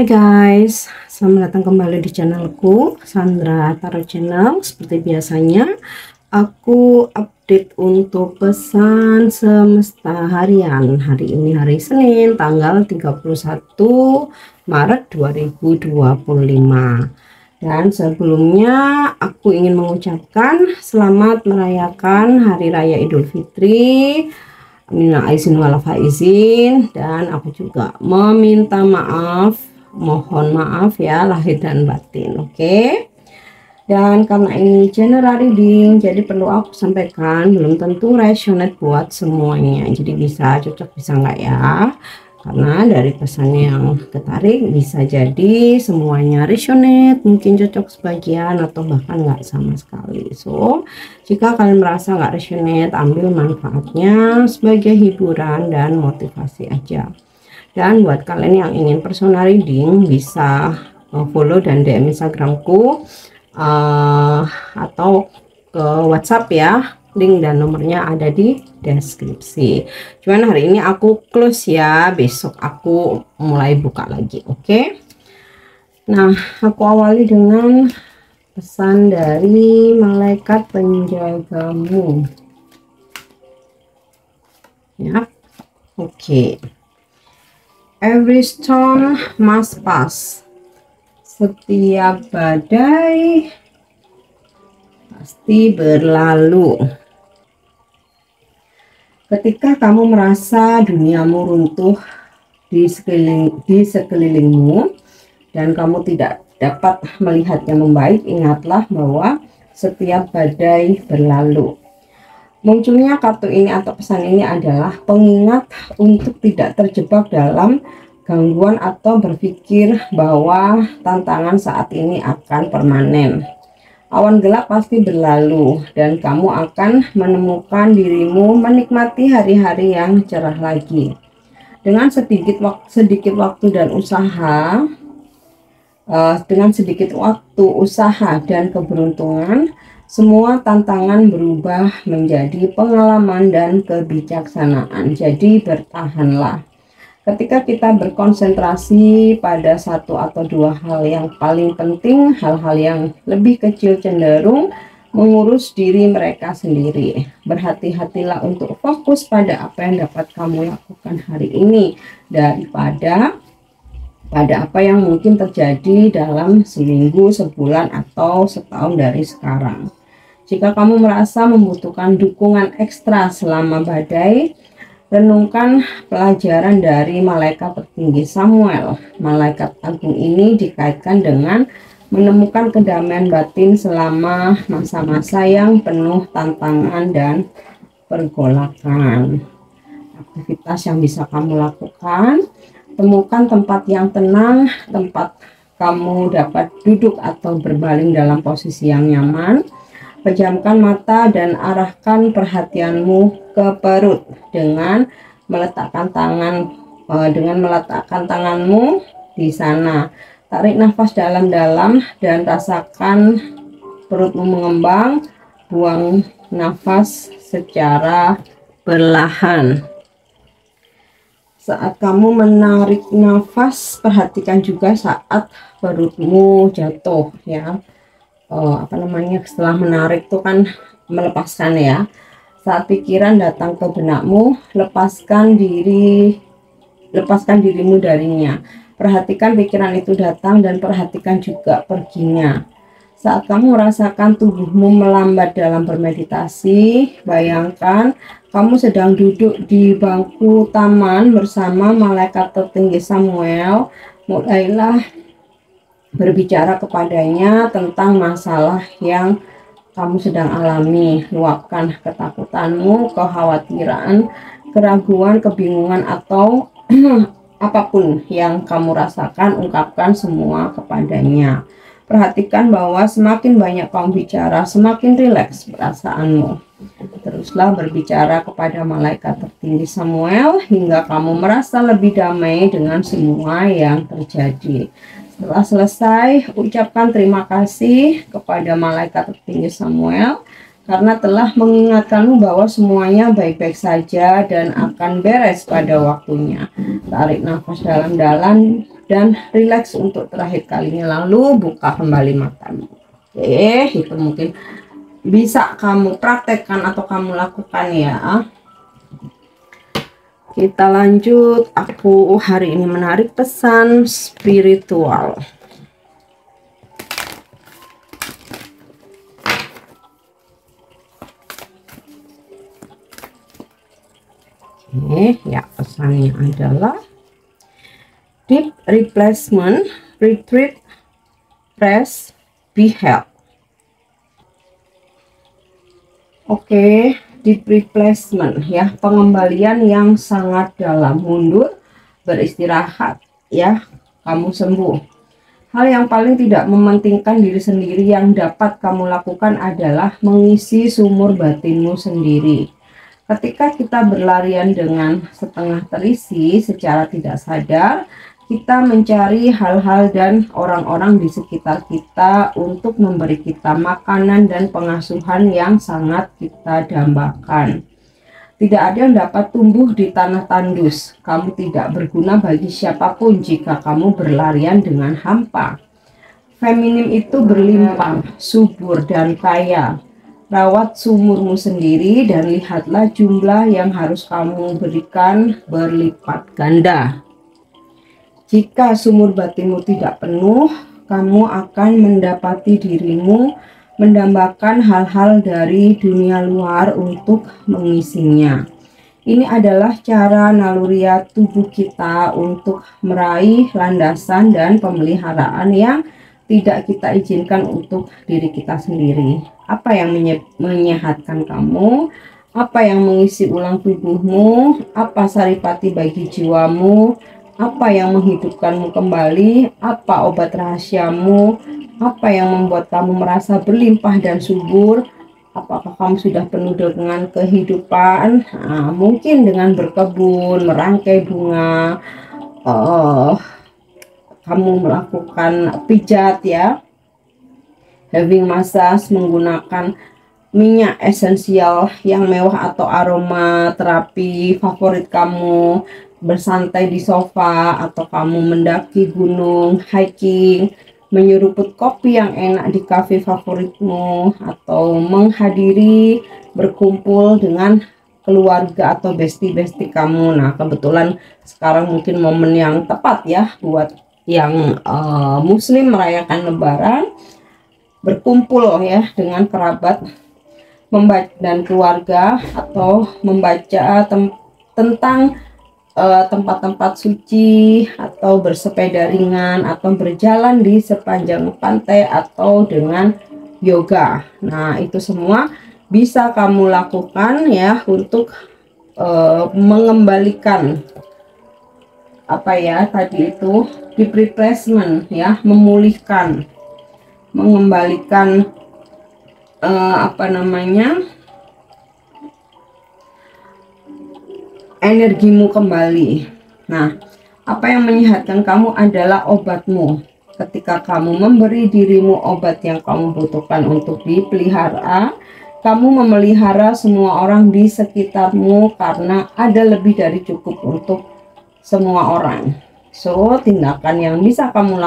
Hai guys, selamat datang kembali di channelku Sandra Tarot Channel. Seperti biasanya aku update untuk pesan semesta harian. Hari ini hari Senin tanggal 31 Maret 2025. Dan sebelumnya aku ingin mengucapkan selamat merayakan Hari Raya Idul Fitri, minal aizin wal faizin, dan aku juga meminta maaf, mohon maaf ya lahir dan batin. Oke. Dan karena ini general reading, jadi perlu aku sampaikan belum tentu resonate buat semuanya, jadi bisa cocok bisa enggak ya, karena dari pesan yang ketarik bisa jadi semuanya resonate, mungkin cocok sebagian atau bahkan nggak sama sekali. So jika kalian merasa nggak resonate, ambil manfaatnya sebagai hiburan dan motivasi aja. Dan buat kalian yang ingin personal reading bisa follow dan DM Instagramku atau ke WhatsApp ya, link dan nomornya ada di deskripsi. Cuman hari ini aku close ya, besok aku mulai buka lagi. Oke. Nah, aku awali dengan pesan dari malaikat penjagamu ya. Oke. Every storm must pass. Setiap badai pasti berlalu. Ketika kamu merasa duniamu runtuh di sekelilingmu dan kamu tidak dapat melihat yang membaik, ingatlah bahwa setiap badai berlalu. Munculnya kartu ini atau pesan ini adalah pengingat untuk tidak terjebak dalam gangguan atau berpikir bahwa tantangan saat ini akan permanen. Awan gelap pasti berlalu dan kamu akan menemukan dirimu menikmati hari-hari yang cerah lagi. Dengan sedikit waktu dan usaha, dan keberuntungan, semua tantangan berubah menjadi pengalaman dan kebijaksanaan. Jadi bertahanlah. Ketika kita berkonsentrasi pada satu atau dua hal yang paling penting, hal-hal yang lebih kecil cenderung mengurus diri mereka sendiri. Berhati-hatilah untuk fokus pada apa yang dapat kamu lakukan hari ini daripada pada apa yang mungkin terjadi dalam seminggu, sebulan, atau setahun dari sekarang. Jika kamu merasa membutuhkan dukungan ekstra selama badai, renungkan pelajaran dari malaikat tertinggi Samuel. Malaikat agung ini dikaitkan dengan menemukan kedamaian batin selama masa-masa yang penuh tantangan dan pergolakan. Aktivitas yang bisa kamu lakukan: temukan tempat yang tenang, tempat kamu dapat duduk atau berbaring dalam posisi yang nyaman. Pejamkan mata dan arahkan perhatianmu ke perut dengan meletakkan tanganmu di sana. Tarik nafas dalam-dalam dan rasakan perutmu mengembang. Buang nafas secara perlahan. Saat kamu menarik nafas, perhatikan juga saat perutmu jatuh ya. Setelah menarik itu kan melepaskan ya. Saat pikiran datang ke benakmu, lepaskan dirimu darinya. Perhatikan pikiran itu datang dan perhatikan juga perginya. Saat kamu merasakan tubuhmu melambat dalam bermeditasi, bayangkan kamu sedang duduk di bangku taman bersama malaikat tertinggi Samuel. Mulailah berbicara kepadanya tentang masalah yang kamu sedang alami. Luapkan ketakutanmu, kekhawatiran, keraguan, kebingungan, atau apapun yang kamu rasakan, ungkapkan semua kepadanya. Perhatikan bahwa semakin banyak kamu bicara, semakin rileks perasaanmu. Teruslah berbicara kepada malaikat tertinggi Samuel hingga kamu merasa lebih damai dengan semua yang terjadi. Setelah selesai, ucapkan terima kasih kepada malaikat tertinggi Samuel karena telah mengingatkanmu bahwa semuanya baik-baik saja dan akan beres pada waktunya. Tarik nafas dalam-dalam dan rileks untuk terakhir kalinya, lalu buka kembali matamu. Oke, itu mungkin bisa kamu praktekkan atau kamu lakukan ya. Kita lanjut. Aku hari ini menarik pesan spiritual. Oke, ya, pesannya adalah deep replacement, retreat, rest, be help. Oke, deep replacement ya, pengembalian yang sangat dalam, mundur, beristirahat ya, kamu sembuh. Hal yang paling tidak mementingkan diri sendiri yang dapat kamu lakukan adalah mengisi sumur batinmu sendiri. Ketika kita berlarian dengan setengah terisi secara tidak sadar, kita mencari hal-hal dan orang-orang di sekitar kita untuk memberi kita makanan dan pengasuhan yang sangat kita dambakan. Tidak ada yang dapat tumbuh di tanah tandus. Kamu tidak berguna bagi siapapun jika kamu berlarian dengan hampa. Feminim itu berlimpah, subur, dan kaya. Rawat sumurmu sendiri dan lihatlah jumlah yang harus kamu berikan berlipat ganda. Jika sumur batinmu tidak penuh, kamu akan mendapati dirimu mendambakan hal-hal dari dunia luar untuk mengisinya. Ini adalah cara naluriah tubuh kita untuk meraih landasan dan pemeliharaan yang tidak kita izinkan untuk diri kita sendiri. Apa yang menyehatkan kamu? Apa yang mengisi ulang tubuhmu? Apa saripati bagi jiwamu? Apa yang menghidupkanmu kembali? Apa obat rahasiamu? Apa yang membuat kamu merasa berlimpah dan subur? Apakah kamu sudah penuh dengan kehidupan? Nah, mungkin dengan berkebun, merangkai bunga, kamu melakukan pijat ya, having massage menggunakan minyak esensial yang mewah atau aroma terapi favorit kamu, bersantai di sofa, atau kamu mendaki gunung, hiking, menyeruput kopi yang enak di kafe favoritmu, atau menghadiri berkumpul dengan keluarga atau bestie-bestie kamu. Nah, kebetulan sekarang mungkin momen yang tepat ya buat yang muslim merayakan lebaran, berkumpul ya dengan kerabat dan keluarga, atau membaca tentang tempat-tempat suci, atau bersepeda ringan, atau berjalan di sepanjang pantai, atau dengan yoga. Nah, itu semua bisa kamu lakukan ya untuk mengembalikan apa ya tadi itu, deep replacement ya, memulihkan, mengembalikan energimu kembali. Nah, apa yang menyehatkan kamu adalah obatmu. Ketika kamu memberi dirimu obat yang kamu butuhkan untuk dipelihara, kamu memelihara semua orang di sekitarmu karena ada lebih dari cukup untuk semua orang. So, tindakan yang bisa kamu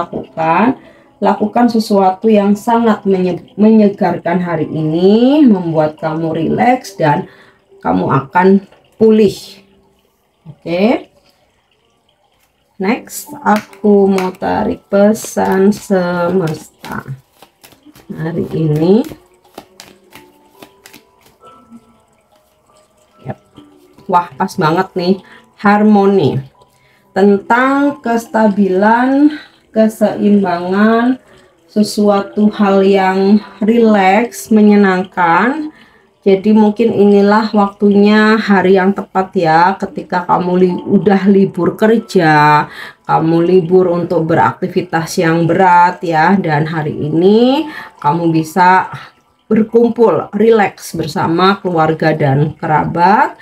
lakukan sesuatu yang sangat menyegarkan hari ini, membuat kamu rileks dan kamu akan pulih. Oke. Next, aku mau tarik pesan semesta hari ini. Yep. Wah, pas banget nih, harmoni. Tentang kestabilan, keseimbangan, sesuatu hal yang rileks, menyenangkan. Jadi mungkin inilah waktunya, hari yang tepat ya, ketika kamu udah libur kerja, kamu libur untuk beraktivitas yang berat ya, dan hari ini kamu bisa berkumpul, rileks bersama keluarga dan kerabat,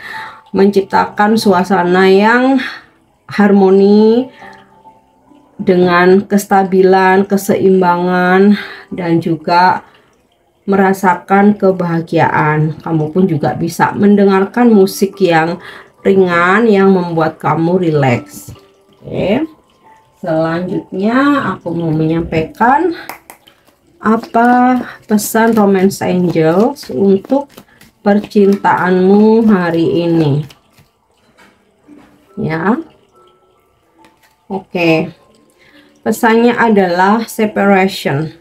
menciptakan suasana yang harmoni dengan kestabilan, keseimbangan, dan juga merasakan kebahagiaan. Kamu pun juga bisa mendengarkan musik yang ringan yang membuat kamu rileks. Oke. Selanjutnya aku mau menyampaikan apa pesan romance angels untuk percintaanmu hari ini ya. Oke, pesannya adalah separation.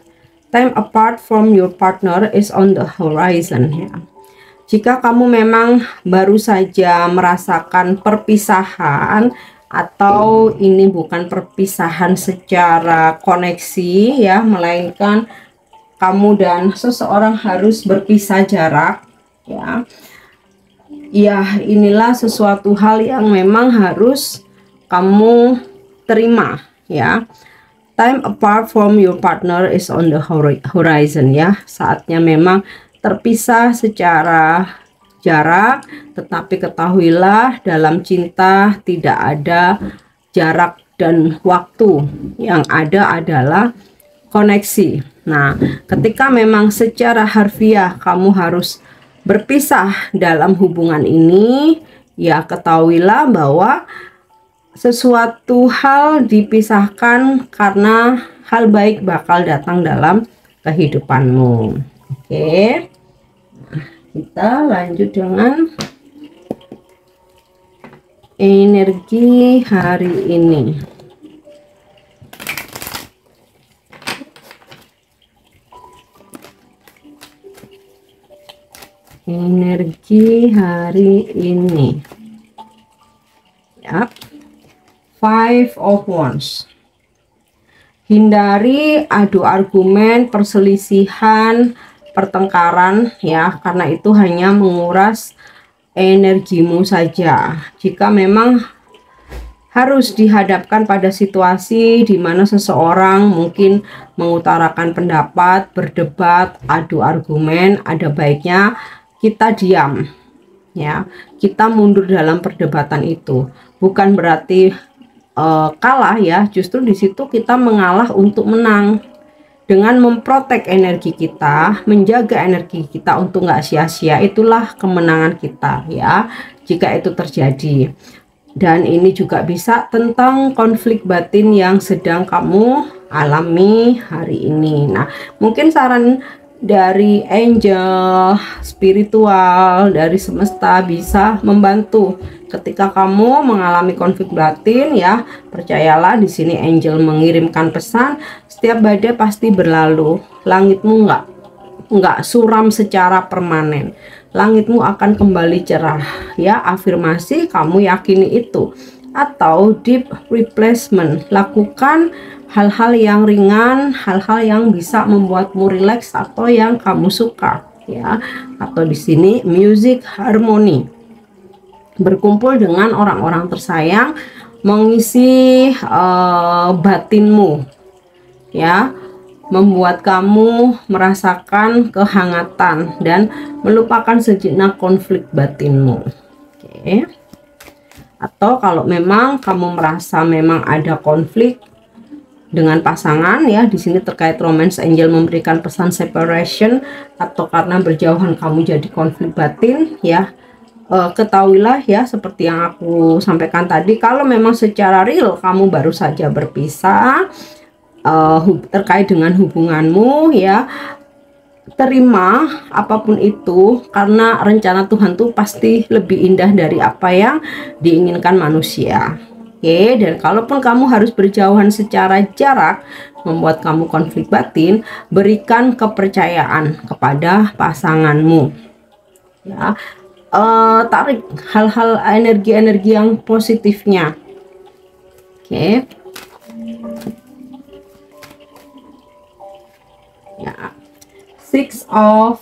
Time apart from your partner is on the horizon ya. Jika kamu memang baru saja merasakan perpisahan, atau ini bukan perpisahan secara koneksi ya, melainkan kamu dan seseorang harus berpisah jarak ya. Ya, inilah sesuatu hal yang memang harus kamu terima ya. Time apart from your partner is on the horizon ya. Saatnya memang terpisah secara jarak, tetapi ketahuilah dalam cinta tidak ada jarak dan waktu, yang ada adalah koneksi. Nah, ketika memang secara harfiah kamu harus berpisah dalam hubungan ini, ya ketahuilah bahwa sesuatu hal dipisahkan karena hal baik bakal datang dalam kehidupanmu. Oke, kita lanjut dengan energi hari ini. Energi hari ini ya. Five of Wands. Hindari adu argumen, perselisihan, pertengkaran ya, karena itu hanya menguras energimu saja. Jika memang harus dihadapkan pada situasi di mana seseorang mungkin mengutarakan pendapat, berdebat, adu argumen, ada baiknya kita diam ya, kita mundur dalam perdebatan itu. Bukan berarti kalah ya, justru di situ kita mengalah untuk menang dengan memprotek energi kita, menjaga energi kita untuk nggak sia-sia. Itulah kemenangan kita ya, jika itu terjadi. Dan ini juga bisa tentang konflik batin yang sedang kamu alami hari ini. Nah, mungkin saran dari angel, spiritual, dari semesta bisa membantu ketika kamu mengalami konflik batin ya. Percayalah, di sini angel mengirimkan pesan, setiap badai pasti berlalu. Langitmu nggak suram secara permanen. Langitmu akan kembali cerah ya. Afirmasi, kamu yakini itu. Atau deep replacement, lakukan hal-hal yang ringan, hal-hal yang bisa membuatmu rileks atau yang kamu suka ya. Atau di sini music harmony, berkumpul dengan orang-orang tersayang, mengisi batinmu ya, membuat kamu merasakan kehangatan dan melupakan sejenak konflik batinmu. Oke. Atau kalau memang kamu merasa memang ada konflik dengan pasangan ya, di sini terkait romance angel memberikan pesan separation, atau karena berjauhan kamu jadi konflik batin ya. Ketahuilah ya, seperti yang aku sampaikan tadi, kalau memang secara real kamu baru saja berpisah terkait dengan hubunganmu ya, terima apapun itu, karena rencana Tuhan tuh pasti lebih indah dari apa yang diinginkan manusia. Oke, dan kalaupun kamu harus berjauhan secara jarak membuat kamu konflik batin, berikan kepercayaan kepada pasanganmu ya. Tarik hal-hal energi-energi yang positifnya. Oke ya. Six of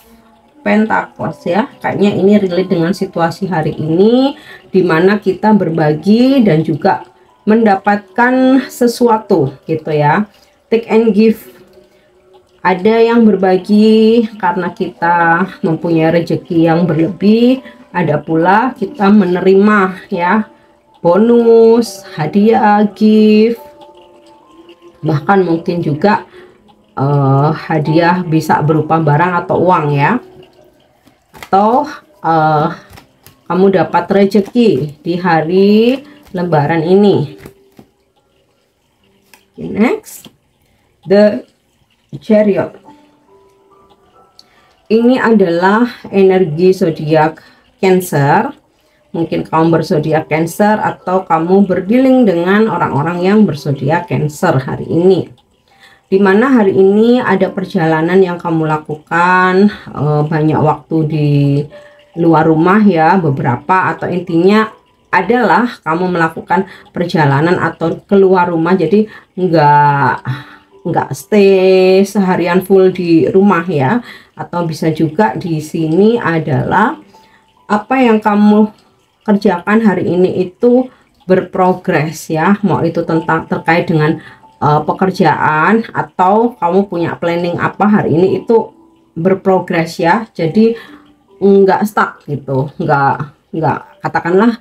Pentacles ya, kayaknya ini relate dengan situasi hari ini, dimana kita berbagi dan juga mendapatkan sesuatu gitu ya. Take and give, ada yang berbagi karena kita mempunyai rezeki yang berlebih, ada pula kita menerima ya, bonus, hadiah, gift, bahkan mungkin juga hadiah bisa berupa barang atau uang ya. Atau kamu dapat rezeki di hari Lebaran ini. Next, the Chariot. Ini adalah energi zodiak Cancer. Mungkin kamu berzodiak Cancer atau kamu berdealing dengan orang-orang yang berzodiak Cancer hari ini. Dimana hari ini ada perjalanan yang kamu lakukan, banyak waktu di luar rumah ya, beberapa, atau intinya adalah kamu melakukan perjalanan atau keluar rumah, jadi nggak stay seharian full di rumah ya. Atau bisa juga di sini adalah apa yang kamu kerjakan hari ini itu berprogres ya, mau itu terkait dengan pekerjaan atau kamu punya planning apa hari ini, itu berprogres ya. Jadi nggak stuck gitu, nggak katakanlah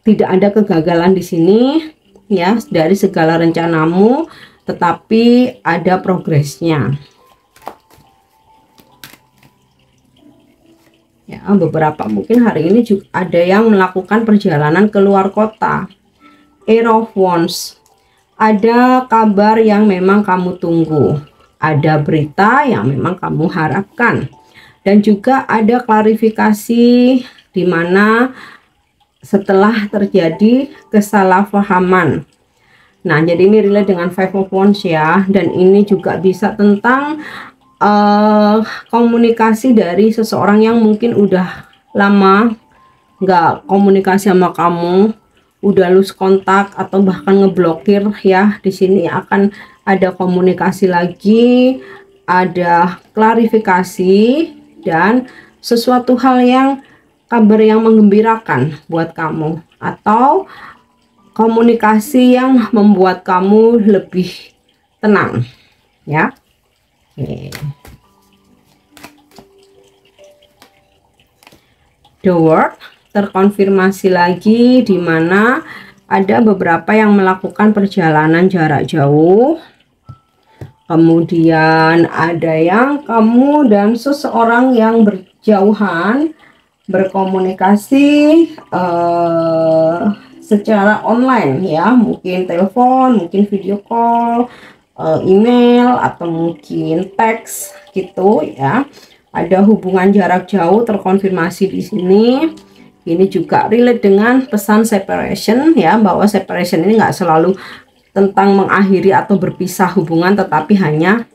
tidak ada kegagalan di sini ya dari segala rencanamu, tetapi ada progresnya ya. Beberapa mungkin hari ini juga ada yang melakukan perjalanan keluar kota. Eight of Wands, ada kabar yang memang kamu tunggu, ada berita yang memang kamu harapkan, dan juga ada klarifikasi di mana setelah terjadi kesalahpahaman. Nah, jadi ini relate dengan Five of Wands ya, dan ini juga bisa tentang komunikasi dari seseorang yang mungkin udah lama nggak komunikasi sama kamu, udah lose kontak atau bahkan ngeblokir ya. Di sini akan ada komunikasi lagi, ada klarifikasi, dan sesuatu hal yang kabar yang menggembirakan buat kamu, atau komunikasi yang membuat kamu lebih tenang ya. Oke. The World terkonfirmasi lagi, di mana ada beberapa yang melakukan perjalanan jarak jauh, kemudian ada yang kamu dan seseorang yang berjauhan berkomunikasi secara online ya, mungkin telepon, mungkin video call, email, atau mungkin teks gitu ya. Ada hubungan jarak jauh terkonfirmasi di sini. Ini juga relate dengan pesan separation ya, bahwa separation ini nggak selalu tentang mengakhiri atau berpisah hubungan, tetapi hanya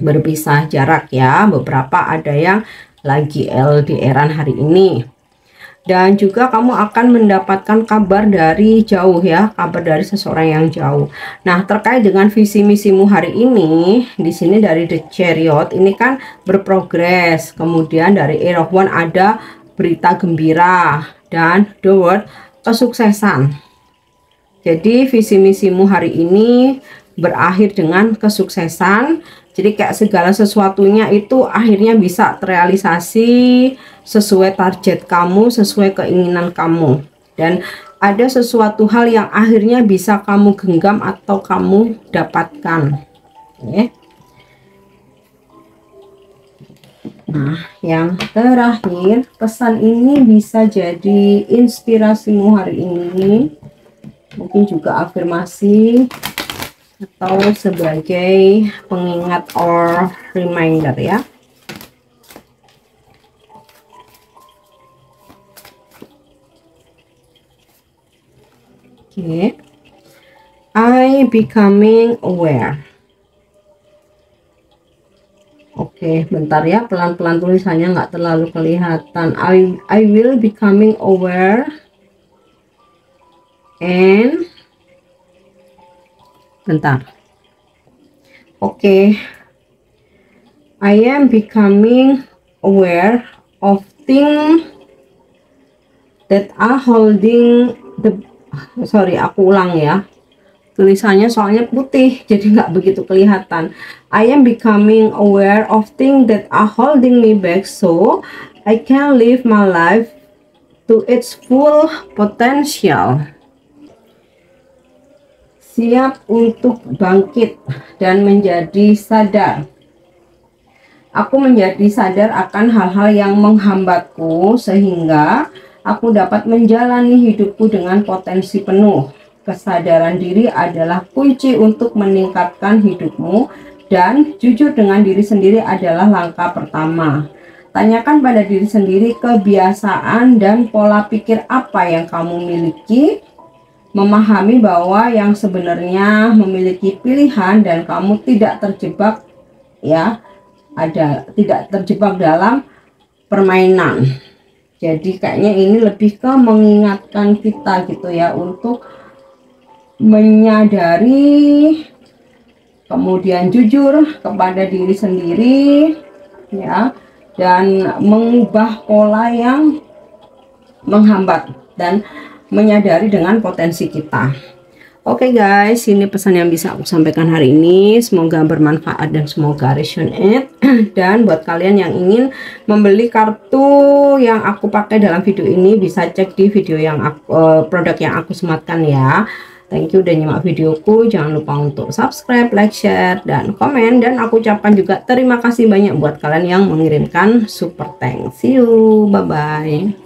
berpisah jarak ya. Beberapa ada yang lagi LDR-an hari ini. Dan juga kamu akan mendapatkan kabar dari jauh ya, kabar dari seseorang yang jauh. Nah, terkait dengan visi misimu hari ini, di sini dari The Chariot ini kan berprogres. Kemudian dari Eight of Wands ada berita gembira, dan The World kesuksesan. Jadi visi misimu hari ini berakhir dengan kesuksesan. Jadi kayak segala sesuatunya itu akhirnya bisa terrealisasi sesuai target kamu, sesuai keinginan kamu, dan ada sesuatu hal yang akhirnya bisa kamu genggam atau kamu dapatkan. Oke. Nah, yang terakhir, pesan ini bisa jadi inspirasimu hari ini, mungkin juga afirmasi atau sebagai pengingat or reminder ya. Oke. I becoming aware. Oke, bentar ya, pelan-pelan tulisannya nggak terlalu kelihatan. I will becoming aware and bentar. Oke. I am becoming aware of things that are holding the, sorry, aku ulang ya. Tulisannya soalnya putih, jadi nggak begitu kelihatan. I am becoming aware of things that are holding me back so I can live my life to its full potential. Siap untuk bangkit dan menjadi sadar. Aku menjadi sadar akan hal-hal yang menghambatku sehingga aku dapat menjalani hidupku dengan potensi penuh. kesadaran diri adalah kunci untuk meningkatkan hidupmu, dan jujur dengan diri sendiri adalah langkah pertama. Tanyakan pada diri sendiri kebiasaan dan pola pikir apa yang kamu miliki. Memahami bahwa yang sebenarnya memiliki pilihan dan kamu tidak terjebak, ya, tidak terjebak dalam permainan. Jadi kayaknya ini lebih ke mengingatkan kita gitu ya, untuk menyadari, kemudian jujur kepada diri sendiri, ya, dan mengubah pola yang menghambat dan menyadari dengan potensi kita. Oke guys, ini pesan yang bisa aku sampaikan hari ini. Semoga bermanfaat dan semoga resonate. Dan buat kalian yang ingin membeli kartu yang aku pakai dalam video ini, bisa cek di video yang produk yang aku sematkan ya. Thank you udah nyimak videoku. Jangan lupa untuk subscribe, like, share, dan komen. Dan aku ucapkan juga terima kasih banyak buat kalian yang mengirimkan super thanks. See you, bye bye.